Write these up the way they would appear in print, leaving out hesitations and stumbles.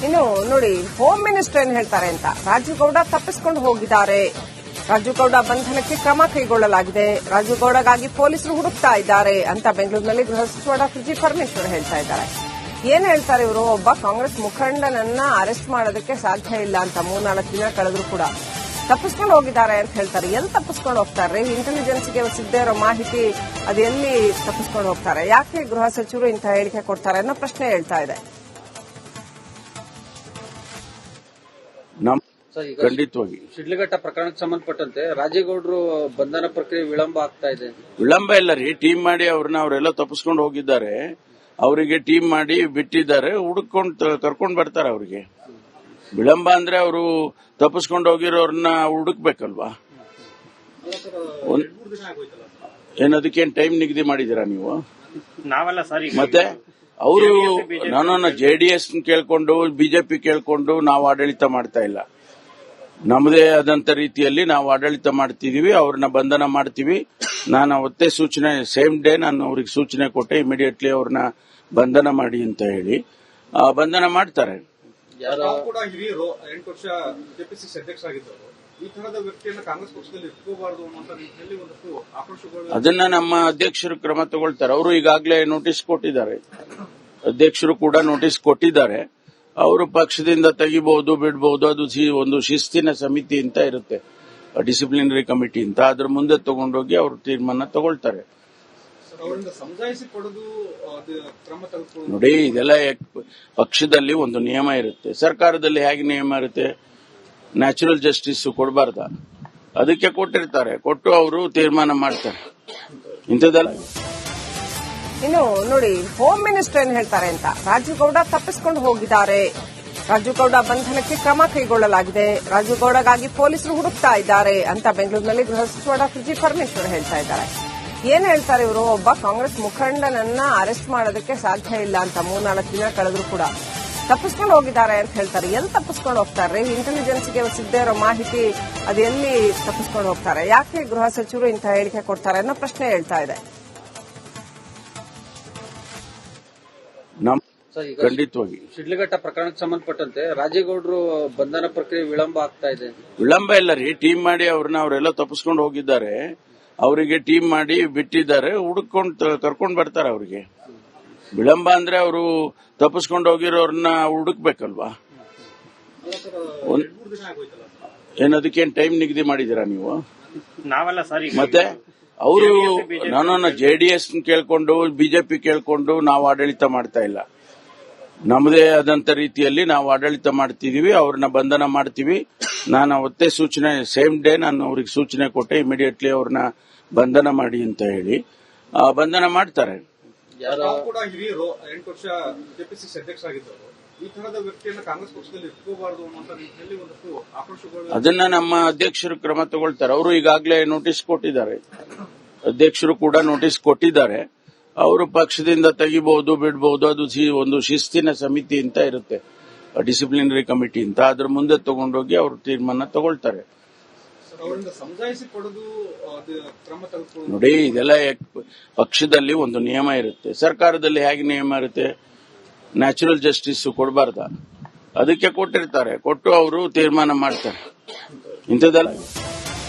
ಇನ್ನು ನೋಡಿ, home minister ಏನ್ ಹೇಳ್ತಾರೆ ಅಂತ. ರಾಜು ಗೌಡ ತಪ್ಪಿಸಿಕೊಂಡು ಹೋಗಿದ್ದಾರೆ, ರಾಜು ಗೌಡ ಬಂಧನಕ್ಕೆ ಕ್ರಮ ಕೈಗೊಳ್ಳಲಾಗಿದೆ, ರಾಜು ಗೌಡಗಾಗಿ ಪೊಲೀಸರು ಹುಡುಕ್ತಾ ಇದ್ದಾರೆ ಅಂತ ಬೆಂಗಳೂರಿನಲ್ಲಿ ಗೃಹ ಸಚಿವ ಡಾ ಜಿ ಪರಮೇಶ್ವರ್ ಹೇಳ್ತಾ ಇದ್ದಾರೆ. ಏನ್ ಹೇಳ್ತಾರೆ ಇವರು? ಒಬ್ಬ ಕಾಂಗ್ರೆಸ್ ಮುಖಂಡನನ್ನ ಅರೆಸ್ಟ್ ಮಾಡೋದಕ್ಕೆ ಸಾಧ್ಯ ಇಲ್ಲ ಅಂತ 3-4 ದಿನ ಕಳೆದ್ರು ಕೂಡ ತಪ್ಪಿಸ್ಕೊಂಡು ಹೋಗಿದ್ದಾರೆ ಅಂತ ಹೇಳ್ತಾರೆ. ಎಲ್ಲಿ ತಪ್ಪಿಸ್ಕೊಂಡು ಹೋಗ್ತಾರೆ? ಇಂಟೆಲಿಜೆನ್ಸ್ಗೆ ಸಿಗದೇ ಇರೋ ಮಾಹಿತಿ ಅದು ಎಲ್ಲಿ ತಪ್ಪಿಸ್ಕೊಂಡು ಹೋಗ್ತಾರೆ? ಯಾಕೆ ಗೃಹ ಸಚಿವರು ಇಂಥ ಹೇಳಿಕೆ ಕೊಡ್ತಾರೆ ಅನ್ನೋ ಪ್ರಶ್ನೆ ಹೇಳ್ತಾ ಇದೆ. ಖಂಡಿತವಾಗಿ ಶಿಡ್ಲಘಟ್ಟ ಪ್ರಕರಣಕ್ಕೆ ಸಂಬಂಧಪಟ್ಟಂತೆ ರಾಜೇಗೌಡರು ಬಂಧನ ಪ್ರಕ್ರಿಯೆ ವಿಳಂಬ ಆಗ್ತಾ ಇದೆ. ವಿಳಂಬ ಇಲ್ಲ ರೀ, ಟೀಮ್ ಮಾಡಿ ಅವರೆಲ್ಲ ತಪ್ಪಿಸ್ಕೊಂಡು ಹೋಗಿದ್ದಾರೆ. ಅವರಿಗೆ ಟೀಮ್ ಮಾಡಿ ಬಿಟ್ಟಿದ್ದಾರೆ, ಹುಡುಕೊಂಡು ಕರ್ಕೊಂಡು ಬರ್ತಾರೆ. ಅವರಿಗೆ ವಿಳಂಬ ಅಂದ್ರೆ ಅವರು ತಪ್ಪಿಸ್ಕೊಂಡು ಹೋಗಿರೋರನ್ನ ಹುಡುಕ್ಬೇಕಲ್ವಾ? ಏನದಕ್ಕೇನು ಟೈಮ್ ನಿಗದಿ ಮಾಡಿದೀರಾ ನೀವು? ನಾವೆಲ್ಲ ಸರಿ ಮತ್ತೆ ಅವರು ನಾನು ಜೆಡಿಎಸ್ ಕೇಳ್ಕೊಂಡು ಬಿಜೆಪಿ ಕೇಳ್ಕೊಂಡು ನಾವು ಆಡಳಿತ ಮಾಡ್ತಾ ಇಲ್ಲ. ನಮ್ಮದೇ ಆದಂತ ರೀತಿಯಲ್ಲಿ ನಾವು ಆಡಳಿತ ಮಾಡ್ತಿದೀವಿ. ಅವ್ರನ್ನ ಬಂಧನ ಮಾಡ್ತೀವಿ. ನಾನು ಅವತ್ತೇ ಸೂಚನೆ, ಸೇಮ್ ಡೇ ನಾನು ಅವ್ರಿಗೆ ಸೂಚನೆ ಕೊಟ್ಟೆ, ಇಮಿಡಿಯೇಟ್ಲಿ ಅವ್ರನ್ನ ಬಂಧನ ಮಾಡಿ ಅಂತ ಹೇಳಿ. ಬಂಧನ ಮಾಡ್ತಾರೆ. ಕೂಡ ಹಿರಿಯರು 8 ವರ್ಷ ಕೆಪಿಸಿಸಿ ಅಧ್ಯಕ್ಷರಾಗಿದ್ದರು. ಈ ತರಹದ ವ್ಯಕ್ತಿಯನ್ನು ಕಾಂಗ್ರೆಸ್ ಪಕ್ಷದಲ್ಲಿ ಇಟ್ಕೋಬಾರದು ಅನ್ನುವಂತ ರೀತಿಯಲ್ಲಿ ಒಂದಷ್ಟು ಆಕ್ರೋಶಗಳು. ಅದನ್ನ ನಮ್ಮ ಅಧ್ಯಕ್ಷರು ಕ್ರಮ ತಗೊಳ್ತಾರೆ. ಅವರು ಈಗಾಗಲೇ ನೋಟಿಸ್ ಕೊಟ್ಟಿದ್ದಾರೆ. ಅಧ್ಯಕ್ಷರು ಕೂಡ ನೋಟಿಸ್ ಕೊಟ್ಟಿದ್ದಾರೆ. ಅವರು ಪಕ್ಷದಿಂದ ತೆಗಿಬಹುದು, ಬಿಡಬಹುದು. ಅದು ಒಂದು ಶಿಸ್ತಿನ ಸಮಿತಿ ಅಂತ ಇರುತ್ತೆ, ಡಿಸಿಪ್ಲಿನರಿ ಕಮಿಟಿ ಅಂತ. ಅದ್ರ ಮುಂದೆ ತಗೊಂಡೋಗಿ ಅವರು ತೀರ್ಮಾನ ತಗೊಳ್ತಾರೆ. ಅವರಿಂದ ಸಮಜಾಯಿಸಿ ಪಡೆದು ಕ್ರಮ ತೆಗೆದುಕೊಳ್ಳುವುದು. ನೋಡಿ, ಇದೆಲ್ಲ ಪಕ್ಷದಲ್ಲಿ ಒಂದು ನಿಯಮ ಇರುತ್ತೆ. ಸರ್ಕಾರದಲ್ಲಿ ಹೇಗೆ ನಿಯಮ ಇರುತ್ತೆ? ನ್ಯಾಚುರಲ್ ಜಸ್ಟಿಸ್ ಕೊಡಬಾರ್ದ? ಅದಕ್ಕೆ ಕೊಟ್ಟಿರ್ತಾರೆ, ಕೊಟ್ಟು ಅವರು ತೀರ್ಮಾನ ಮಾಡ್ತಾರೆ. ಇಂಥದ್ದೆಲ್ಲ. ಇನ್ನು ನೋಡಿ, ಹೋಮ್ ಮಿನಿಸ್ಟರ್ ಏನ್ ಹೇಳ್ತಾರೆ ಅಂತ. ರಾಜು ಗೌಡ ತಪ್ಪಿಸಿಕೊಂಡು ಹೋಗಿದ್ದಾರೆ, ರಾಜು ಗೌಡ ಬಂಧನಕ್ಕೆ ಕ್ರಮ ಕೈಗೊಳ್ಳಲಾಗಿದೆ, ರಾಜು ಗೌಡಗಾಗಿ ಪೊಲೀಸರು ಹುಡುಕ್ತಾ ಇದ್ದಾರೆ ಅಂತ ಬೆಂಗಳೂರಿನಲ್ಲಿ ಗೃಹ ಸಚಿವ ಡಾ ಜಿ ಪರಮೇಶ್ವರ್ ಹೇಳ್ತಾ ಇದ್ದಾರೆ. ಏನ್ ಹೇಳ್ತಾರೆ ಇವರು? ಒಬ್ಬ ಕಾಂಗ್ರೆಸ್ ಮುಖಂಡನನ್ನ ಅರೆಸ್ಟ್ ಮಾಡೋದಕ್ಕೆ ಸಾಧ್ಯ ಇಲ್ಲ ಅಂತ 3-4 ದಿನ ಕಳೆದ್ರು ಕೂಡ ತಪ್ಪಿಸ್ಕೊಂಡು ಹೋಗಿದ್ದಾರೆ ಅಂತ ಹೇಳ್ತಾರೆ. ಎಲ್ಲಿ ತಪ್ಪಿಸ್ಕೊಂಡು ಹೋಗ್ತಾರೆ? ಇಂಟೆಲಿಜೆನ್ಸ್ಗೆ ಸಿಗದೇ ಇರೋ ಮಾಹಿತಿ ಅದು ಎಲ್ಲಿ ತಪ್ಪಿಸ್ಕೊಂಡು ಹೋಗ್ತಾರೆ? ಯಾಕೆ ಗೃಹ ಸಚಿವರು ಇಂಥ ಹೇಳಿಕೆ ಕೊಡ್ತಾರೆ ಅನ್ನೋ ಪ್ರಶ್ನೆ ಹೇಳ್ತಾ ಇದೆ. ಖಂಡಿತವಾಗಿ ಶಿಡ್ಲಘಟ್ಟ ಪ್ರಕರಣಕ್ಕೆ ಸಂಬಂಧಪಟ್ಟಂತೆ ರಾಜೇಗೌಡರು ಬಂಧನ ಪ್ರಕ್ರಿಯೆ ವಿಳಂಬ ಆಗ್ತಾ ಇದೆ. ವಿಳಂಬ ಇಲ್ಲ ರೀ, ಟೀಮ್ ಮಾಡಿ ಅವರೆಲ್ಲ ತಪ್ಪಿಸ್ಕೊಂಡು ಹೋಗಿದ್ದಾರೆ. ಅವರಿಗೆ ಟೀಮ್ ಮಾಡಿ ಬಿಟ್ಟಿದ್ದಾರೆ, ಹುಡುಕೊಂಡು ಕರ್ಕೊಂಡು ಬರ್ತಾರೆ. ಅವರಿಗೆ ವಿಳಂಬ ಅಂದ್ರೆ ಅವರು ತಪ್ಪಿಸ್ಕೊಂಡು ಹೋಗಿರೋರನ್ನ ಹುಡುಕ್ಬೇಕಲ್ವಾ? ಏನದಕ್ಕೇನು ಟೈಮ್ ನಿಗದಿ ಮಾಡಿದೀರಾ ನೀವು? ನಾವೆಲ್ಲ ಸರಿ ಮತ್ತೆ ಅವರು ನಾನು ಜೆಡಿಎಸ್ ಕೇಳ್ಕೊಂಡು ಬಿಜೆಪಿ ಕೇಳ್ಕೊಂಡು ನಾವು ಆಡಳಿತ ಮಾಡ್ತಾ ಇಲ್ಲ. ನಮ್ಮದೇ ಆದಂತ ರೀತಿಯಲ್ಲಿ ನಾವು ಆಡಳಿತ ಮಾಡ್ತಿದೀವಿ. ಅವ್ರನ್ನ ಬಂಧನ ಮಾಡ್ತೀವಿ. ನಾನು ಅವತ್ತೇ ಸೂಚನೆ, ಸೇಮ್ ಡೇ ನಾನು ಅವ್ರಿಗೆ ಸೂಚನೆ ಕೊಟ್ಟೆ, ಇಮಿಡಿಯೇಟ್ಲಿ ಅವ್ರನ್ನ ಬಂಧನ ಮಾಡಿ ಅಂತ ಹೇಳಿ. ಬಂಧನ ಮಾಡ್ತಾರೆ. ಕೂಡ ಹಿರಿಯರು 8 ವರ್ಷ ಕೆಪಿಸಿಸಿ ಅಧ್ಯಕ್ಷರಾಗಿದ್ದರು. ಈ ತರಹದ ವ್ಯಕ್ತಿಯನ್ನು ಕಾಂಗ್ರೆಸ್ ಪಕ್ಷದಲ್ಲಿ ಇಟ್ಕೋಬಾರದು ಅನ್ನುವಂತ ರೀತಿಯಲ್ಲಿ ಒಂದಷ್ಟು ಆಕ್ರೋಶಗಳು. ಅದನ್ನ ನಮ್ಮ ಅಧ್ಯಕ್ಷರು ಕ್ರಮ ತಗೊಳ್ತಾರೆ. ಅವರು ಈಗಾಗಲೇ ನೋಟಿಸ್ ಕೊಟ್ಟಿದ್ದಾರೆ. ಅಧ್ಯಕ್ಷರು ಕೂಡ ನೋಟಿಸ್ ಕೊಟ್ಟಿದ್ದಾರೆ. ಅವರು ಪಕ್ಷದಿಂದ ತೆಗಿಬಹುದು, ಬಿಡಬಹುದು. ಅದು ಒಂದು ಶಿಸ್ತಿನ ಸಮಿತಿ ಅಂತ ಇರುತ್ತೆ, ಡಿಸಿಪ್ಲಿನರಿ ಕಮಿಟಿ ಅಂತ. ಅದ್ರ ಮುಂದೆ ತಗೊಂಡೋಗಿ ಅವರು ತೀರ್ಮಾನ ತಗೊಳ್ತಾರೆ. ಅವರಿಂದ ಸಮಜಾಯಿಸಿ ಪಡೆದು ಕ್ರಮ ತೆಗೆದುಕೊಳ್ಳುವುದು. ನೋಡಿ, ಇದೆಲ್ಲ ಪಕ್ಷದಲ್ಲಿ ಒಂದು ನಿಯಮ ಇರುತ್ತೆ. ಸರ್ಕಾರದಲ್ಲಿ ಹೇಗೆ ನಿಯಮ ಇರುತ್ತೆ? ನ್ಯಾಚುರಲ್ ಜಸ್ಟಿಸ್ ಕೊಡಬಾರ್ದ? ಅದಕ್ಕೆ ಕೊಟ್ಟಿರ್ತಾರೆ, ಕೊಟ್ಟು ಅವರು ತೀರ್ಮಾನ ಮಾಡ್ತಾರೆ. ಇಂಥದ್ದೆಲ್ಲ.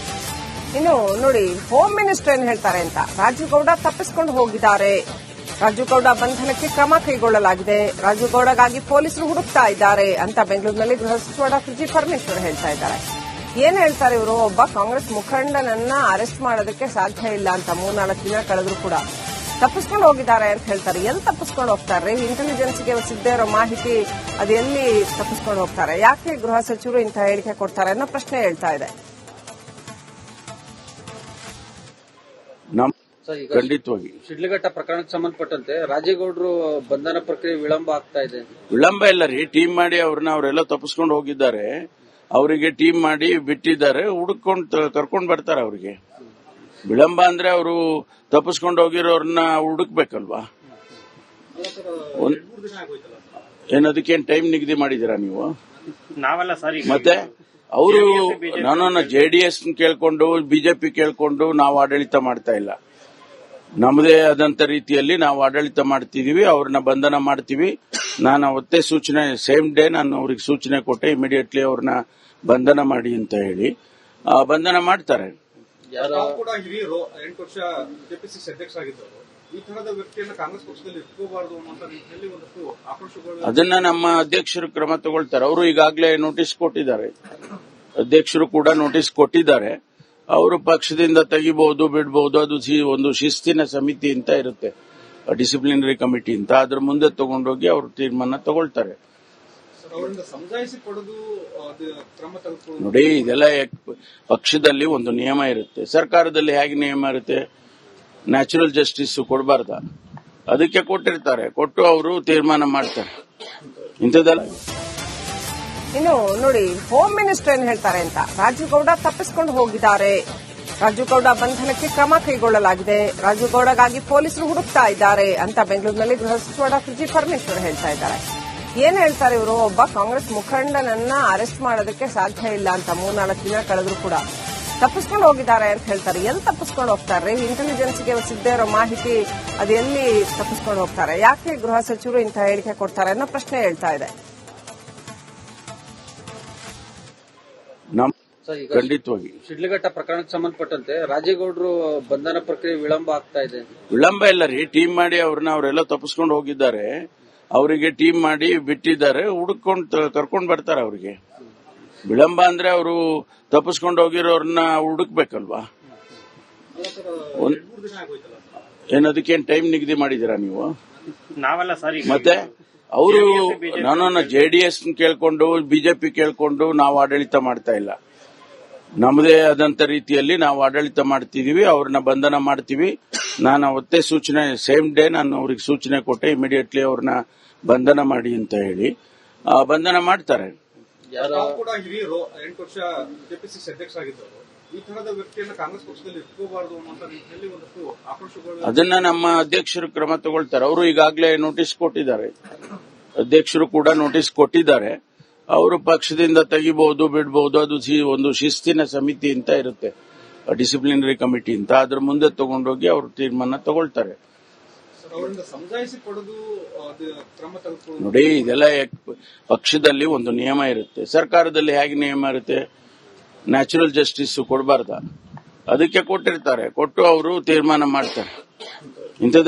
ಇನ್ನು ನೋಡಿ, ಹೋಮ್ ಮಿನಿಸ್ಟರ್ ಏನ್ ಹೇಳ್ತಾರೆ ಅಂತ. ರಾಜು ಗೌಡ ತಪ್ಪಿಸಿಕೊಂಡು ಹೋಗಿದ್ದಾರೆ, ರಾಜು ಗೌಡ ಬಂಧನಕ್ಕೆ ಕ್ರಮ ಕೈಗೊಳ್ಳಲಾಗಿದೆ, ರಾಜು ಗೌಡಗಾಗಿ ಪೊಲೀಸರು ಹುಡುಕ್ತಾ ಇದ್ದಾರೆ ಅಂತ ಬೆಂಗಳೂರಿನಲ್ಲಿ ಗೃಹ ಸಚಿವ ಡಾ ಜಿ ಪರಮೇಶ್ವರ್ ಹೇಳ್ತಾ ಇದ್ದಾರೆ. ಏನ್ ಹೇಳ್ತಾರೆ ಇವರು? ಒಬ್ಬ ಕಾಂಗ್ರೆಸ್ ಮುಖಂಡನನ್ನ ಅರೆಸ್ಟ್ ಮಾಡೋದಕ್ಕೆ ಸಾಧ್ಯ ಇಲ್ಲ ಅಂತ 3-4 ದಿನ ಕಳೆದ್ರು ಕೂಡ ತಪ್ಪಿಸ್ಕೊಂಡು ಹೋಗಿದ್ದಾರೆ ಅಂತ ಹೇಳ್ತಾರೆ. ಎಲ್ಲಿ ತಪ್ಪಿಸ್ಕೊಂಡು ಹೋಗ್ತಾರೆ? ಇಂಟೆಲಿಜೆನ್ಸ್ಗೆ ಸಿಗದೇ ಇರೋ ಮಾಹಿತಿ ಅದು ಎಲ್ಲಿ ತಪ್ಪಿಸ್ಕೊಂಡು ಹೋಗ್ತಾರೆ? ಯಾಕೆ ಗೃಹ ಸಚಿವರು ಇಂಥ ಹೇಳಿಕೆ ಕೊಡ್ತಾರೆ ಅನ್ನೋ ಪ್ರಶ್ನೆ ಹೇಳ್ತಾ ಇದೆ. ಖಂಡಿತವಾಗಿ ಶಿಡ್ಲಘಟ್ಟ ಪ್ರಕರಣಕ್ಕೆ ಸಂಬಂಧಪಟ್ಟಂತೆ ರಾಜೇಗೌಡರು ಬಂಧನ ಪ್ರಕ್ರಿಯೆ ವಿಳಂಬ ಆಗ್ತಾ ಇದೆ. ವಿಳಂಬ ಇಲ್ಲ ರೀ, ಟೀಮ್ ಮಾಡಿ ಅವರೆಲ್ಲ ತಪ್ಪಿಸ್ಕೊಂಡು ಹೋಗಿದ್ದಾರೆ. ಅವರಿಗೆ ಟೀಮ್ ಮಾಡಿ ಬಿಟ್ಟಿದ್ದಾರೆ, ಹುಡುಕೊಂಡು ಕರ್ಕೊಂಡು ಬರ್ತಾರೆ. ಅವರಿಗೆ ವಿಳಂಬ ಅಂದ್ರೆ ಅವರು ತಪ್ಪಿಸ್ಕೊಂಡು ಹೋಗಿರೋರನ್ನ ಹುಡುಕ್ಬೇಕಲ್ವಾ? ಏನದಕ್ಕೇನು ಟೈಮ್ ನಿಗದಿ ಮಾಡಿದೀರಾ ನೀವು? ನಾವೆಲ್ಲ ಸರಿ ಮತ್ತೆ ಅವರು ನಾನು ಜೆಡಿಎಸ್ ಕೇಳ್ಕೊಂಡು ಬಿಜೆಪಿ ಕೇಳ್ಕೊಂಡು ನಾವು ಆಡಳಿತ ಮಾಡ್ತಾ ಇಲ್ಲ. ನಮ್ಮದೇ ಆದಂತ ರೀತಿಯಲ್ಲಿ ನಾವು ಆಡಳಿತ ಮಾಡ್ತಿದೀವಿ. ಅವ್ರನ್ನ ಬಂಧನ ಮಾಡ್ತೀವಿ. ನಾನು ಅವತ್ತೇ ಸೂಚನೆ ಸೇಮ್ ಡೇ ನಾನು ಅವ್ರಿಗೆ ಸೂಚನೆ ಕೊಟ್ಟೆ, ಇಮಿಡಿಯೇಟ್ಲಿ ಅವ್ರನ್ನ ಬಂಧನ ಮಾಡಿ ಅಂತ ಹೇಳಿ. ಬಂಧನ ಮಾಡ್ತಾರೆ. ತಾವು ಕೂಡ ಹಿರಿಯರು 8 ವರ್ಷ ಕೆಪಿಸಿಸಿ ಅಧ್ಯಕ್ಷರಾಗಿದ್ದವರು, ಈ ತರಹದ ವ್ಯಕ್ತಿಯನ್ನ ಕಾಂಗ್ರೆಸ್ ಪಕ್ಷದಲ್ಲಿ ಇಟ್ಕೋಬಾರದು ಅನ್ನುವಂತ ನಿಟ್ಟಿನಲ್ಲಿ ಒಂದಷ್ಟು ಆಕ್ರೋಶಗಳು. ಅದನ್ನ ನಮ್ಮ ಅಧ್ಯಕ್ಷರು ಕ್ರಮ ತಗೊಳ್ತಾರೆ. ಅವರು ಈಗಾಗಲೇ ನೋಟಿಸ್ ಕೊಟ್ಟಿದ್ದಾರೆ, ಅಧ್ಯಕ್ಷರು ಕೂಡ ನೋಟಿಸ್ ಕೊಟ್ಟಿದ್ದಾರೆ. ಅವರು ಪಕ್ಷದಿಂದ ತೆಗಿಬಹುದು, ಬಿಡಬಹುದು. ಅದು ಒಂದು ಶಿಸ್ತಿನ ಸಮಿತಿ ಅಂತ ಇರುತ್ತೆ, ಡಿಸಿಪ್ಲಿನರಿ ಕಮಿಟಿ ಅಂತ. ಅದ್ರ ಮುಂದೆ ತಗೊಂಡೋಗಿ ಅವರು ತೀರ್ಮಾನ ತಗೊಳ್ತಾರೆ. ಅವರಿಂದ ಸಮಜಾಯಿಸಿ ಪಡೆದು ಕ್ರಮ ತೆಗೆದುಕೊಳ್ಳುವುದು. ನೋಡಿ, ಇದೆಲ್ಲ ಪಕ್ಷದಲ್ಲಿ ಒಂದು ನಿಯಮ ಇರುತ್ತೆ, ಸರ್ಕಾರದಲ್ಲಿ ಹೇಗೆ ನಿಯಮ ಇರುತ್ತೆ? ನ್ಯಾಚುರಲ್ ಜಸ್ಟಿಸ್ ಕೊಡಬಾರ್ದ? ಅದಕ್ಕೆ ಕೊಟ್ಟಿರ್ತಾರೆ, ಕೊಟ್ಟು ಅವರು ತೀರ್ಮಾನ ಮಾಡ್ತಾರೆ. ಇಂಥದ್ದೆಲ್ಲ ಇನ್ನು ನೋಡಿ, ಹೋಮ್ ಮಿನಿಸ್ಟರ್ ಏನ್ ಹೇಳ್ತಾರೆ ಅಂತ. ರಾಜೀವ್ ಗೌಡ ತಪ್ಪಿಸಿಕೊಂಡು ಹೋಗಿದ್ದಾರೆ, ರಾಜೀವ್ ಗೌಡ ಬಂಧನಕ್ಕೆ ಕ್ರಮ ಕೈಗೊಳ್ಳಲಾಗಿದೆ, ರಾಜೀವ್ ಗೌಡಗಾಗಿ ಪೊಲೀಸರು ಹುಡುಕ್ತಾ ಇದ್ದಾರೆ ಅಂತ ಬೆಂಗಳೂರಿನಲ್ಲಿ ಗೃಹ ಸಚಿವ ಡಾ ಜಿ ಪರಮೇಶ್ವರ್ ಹೇಳ್ತಾ ಇದ್ದಾರೆ. ಏನ್ ಹೇಳ್ತಾರೆ ಇವರು? ಒಬ್ಬ ಕಾಂಗ್ರೆಸ್ ಮುಖಂಡನನ್ನ ಅರೆಸ್ಟ್ ಮಾಡೋದಕ್ಕೆ ಸಾಧ್ಯ ಇಲ್ಲ ಅಂತ 3-4 ದಿನ ಕಳೆದ್ರು ಕೂಡ ತಪ್ಪಿಸ್ಕೊಂಡು ಹೋಗಿದ್ದಾರೆ ಅಂತ ಹೇಳ್ತಾರೆ. ಎಲ್ಲಿ ತಪ್ಪಿಸ್ಕೊಂಡು ಹೋಗ್ತಾರೆ? ಇಂಟೆಲಿಜೆನ್ಸ್ಗೆ ಸಿಗದೇ ಇರೋ ಮಾಹಿತಿ ಅದು ಎಲ್ಲಿ ತಪ್ಪಿಸ್ಕೊಂಡು ಹೋಗ್ತಾರೆ? ಯಾಕೆ ಗೃಹ ಸಚಿವರು ಇಂಥ ಹೇಳಿಕೆ ಕೊಡ್ತಾರೆ ಅನ್ನೋ ಪ್ರಶ್ನೆ ಹೇಳ್ತಾ ಇದೆ. ಖಂಡಿತವಾಗಿ ಶಿಡ್ಲಘಟ್ಟ ಪ್ರಕರಣಕ್ಕೆ ಸಂಬಂಧಪಟ್ಟಂತೆ ರಾಜೇಗೌಡರು ಬಂಧನ ಪ್ರಕ್ರಿಯೆ ವಿಳಂಬ ಆಗ್ತಾ ಇದೆ. ವಿಳಂಬ ಇಲ್ಲ ರೀ, ಟೀಮ್ ಮಾಡಿ ಅವರೆಲ್ಲ ತಪ್ಪಿಸ್ಕೊಂಡು ಹೋಗಿದ್ದಾರೆ. ಅವರಿಗೆ ಟೀಮ್ ಮಾಡಿ ಬಿಟ್ಟಿದ್ದಾರೆ, ಹುಡುಕೊಂಡು ಕರ್ಕೊಂಡು ಬರ್ತಾರೆ. ಅವರಿಗೆ ವಿಳಂಬ ಅಂದ್ರೆ ಅವರು ತಪ್ಪಿಸ್ಕೊಂಡು ಹೋಗಿರೋರನ್ನ ಹುಡುಕ್ಬೇಕಲ್ವಾ? ಏನದಕ್ಕೇನು ಟೈಮ್ ನಿಗದಿ ಮಾಡಿದೀರಾ ನೀವು? ನಾವಲ್ಲ ಸರ್. ಮತ್ತೆ ಅವರು ನಾನು ಜೆಡಿಎಸ್ ಕೇಳ್ಕೊಂಡು ಬಿಜೆಪಿ ಕೇಳ್ಕೊಂಡು ನಾವು ಆಡಳಿತ ಮಾಡ್ತಾ ಇಲ್ಲ. ನಮ್ಮದೇ ಆದಂತ ರೀತಿಯಲ್ಲಿ ನಾವು ಆಡಳಿತ ಮಾಡ್ತಿದೀವಿ, ಅವ್ರನ್ನ ಬಂಧನ ಮಾಡ್ತೀವಿ. ನಾನು ಅವತ್ತೇ ಸೂಚನೆ ಸೇಮ್ ಡೇ ನಾನು ಅವ್ರಿಗೆ ಸೂಚನೆ ಕೊಟ್ಟೆ, ಇಮಿಡಿಯೇಟ್ಲಿ ಅವ್ರನ್ನ ಬಂಧನ ಮಾಡಿ ಅಂತ ಹೇಳಿ. ಬಂಧನ ಮಾಡ್ತಾರೆ. ತಾವು ಕೂಡ ಹಿರಿಯರು 8 ವರ್ಷ ಕೆಪಿಸಿಸಿ ಅಧ್ಯಕ್ಷರಾಗಿದ್ದವರು, ಈ ತರಹದ ವ್ಯಕ್ತಿಯನ್ನ ಕಾಂಗ್ರೆಸ್ ಪಕ್ಷದಲ್ಲಿ ಇಟ್ಕೋಬಾರದು ಅನ್ನುವಂತ ನಿಟ್ಟಿನಲ್ಲಿ ಒಂದಷ್ಟು ಆಕ್ರೋಶಗಳು. ಅದನ್ನ ನಮ್ಮ ಅಧ್ಯಕ್ಷರು ಕ್ರಮ ತಗೊಳ್ತಾರೆ. ಅವರು ಈಗಾಗಲೇ ನೋಟಿಸ್ ಕೊಟ್ಟಿದ್ದಾರೆ, ಅಧ್ಯಕ್ಷರು ಕೂಡ ನೋಟಿಸ್ ಕೊಟ್ಟಿದ್ದಾರೆ. ಅವರು ಪಕ್ಷದಿಂದ ತೆಗಿಬಹುದು, ಬಿಡಬಹುದು. ಅದು ಒಂದು ಶಿಸ್ತಿನ ಸಮಿತಿ ಅಂತ ಇರುತ್ತೆ, ಡಿಸಿಪ್ಲಿನರಿ ಕಮಿಟಿ ಅಂತ. ಅದ್ರ ಮುಂದೆ ತಗೊಂಡೋಗಿ ಅವರು ತೀರ್ಮಾನ ತಗೊಳ್ತಾರೆ. ಅವರಿಂದ ಸಮಜಾಯಿಸಿ ಪಡೆದು ಕ್ರಮ ತೆಗೆದುಕೊಳ್ಳುವುದು. ನೋಡಿ, ಇದೆಲ್ಲ ಪಕ್ಷದಲ್ಲಿ ಒಂದು ನಿಯಮ ಇರುತ್ತೆ, ಸರ್ಕಾರದಲ್ಲಿ ಹೇಗೆ ನಿಯಮ ಇರುತ್ತೆ? ನ್ಯಾಚುರಲ್ ಜಸ್ಟಿಸ್ ಕೊಡಬಾರ್ದ? ಅದಕ್ಕೆ ಕೊಟ್ಟಿರ್ತಾರೆ, ಕೊಟ್ಟು ಅವರು ತೀರ್ಮಾನ ಮಾಡ್ತಾರೆ. ಇಂಥದ್ದೆಲ್ಲ